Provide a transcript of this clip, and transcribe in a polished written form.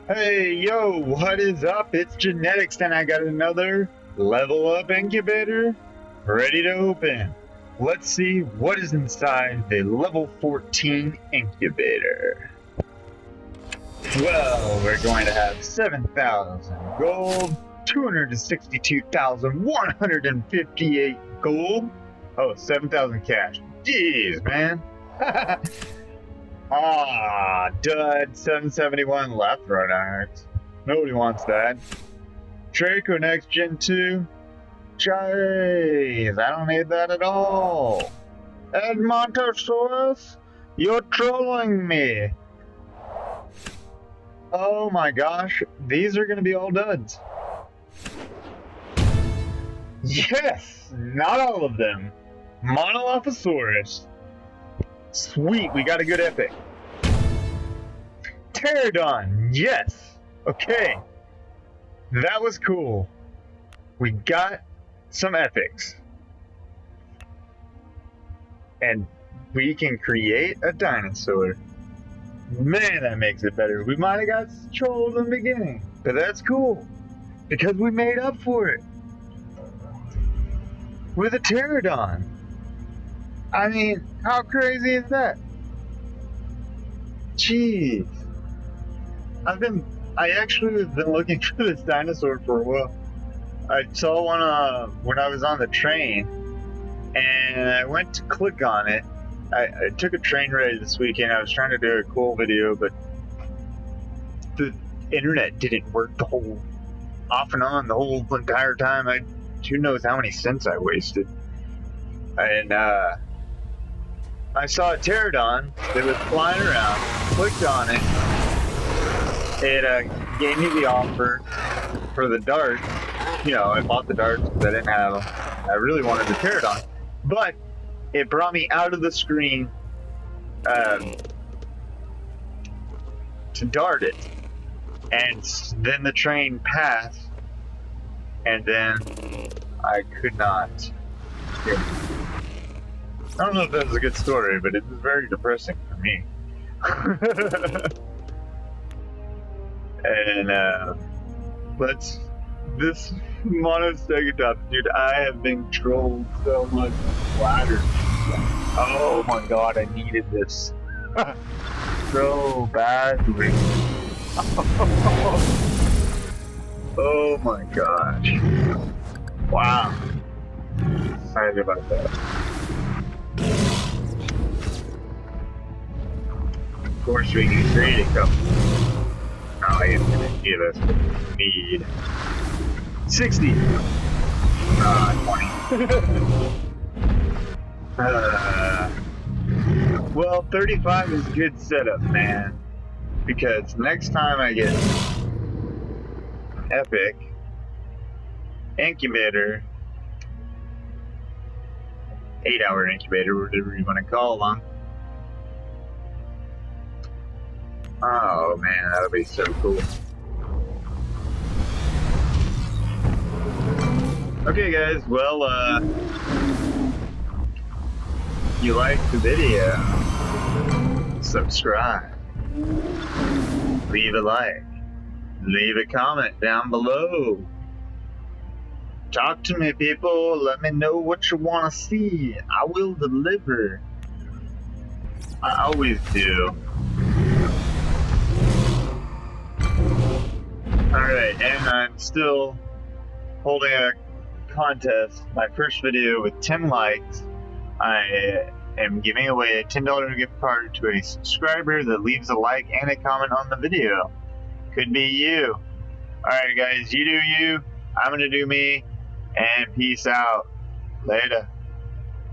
Hey, yo, what is up? It's Genetix, and I got another level up incubator ready to open. Let's see what is inside the level 14 incubator. Well, we're going to have 7,000 gold, 262,158 gold. Oh, 7,000 cash. Jeez, man. Ah, dud. 771 left runouts. Nobody wants that. Draco Next Gen 2. Jeez, I don't need that at all. Edmontosaurus, you're trolling me. Oh my gosh, these are going to be all duds. Yes, not all of them. Monolophosaurus. Sweet, we got a good epic. Pterodon, yes. Okay, that was cool. We got some epics. And we can create a dinosaur. Man, that makes it better. We might have got trolled in the beginning, but that's cool because we made up for it with a pterodon. I mean, how crazy is that? Jeez. I actually have been looking for this dinosaur for a while. I saw one when I was on the train, and I went to click on it. I took a train ride this weekend. I was trying to do a cool video, but the internet didn't work the whole off and on the whole entire time. Who knows how many cents I wasted. And I saw a pterodon that was flying around. Clicked on it. It gave me the offer for the darts. You know, I bought the darts because I didn't have them. I really wanted the pterodon, but it brought me out of the screen to dart it, and then the train passed, and then I could not. I don't know if that was a good story, but it was very depressing for me. And this Monostegotops, dude, I have been trolled so much. Flattered. Oh my god, I needed this so badly. Oh my gosh. Wow. Excited about that. Of course, we can create a couple. Oh, I am gonna give us what we need. 60. 20. Well, 35 is good setup, man. Because next time I get epic incubator, 8-hour incubator, whatever you want to call them. Oh man, that'll be so cool. Okay guys, well, you liked the video, subscribe, leave a like, leave a comment down below. Talk to me, people. Let me know what you want to see. I will deliver. I always do. Alright, and I'm still holding a contest. My first video with 10 likes. I am giving away a $10 gift card to a subscriber that leaves a like and a comment on the video. Could be you. Alright guys, you do you. I'm gonna do me. And peace out. Later.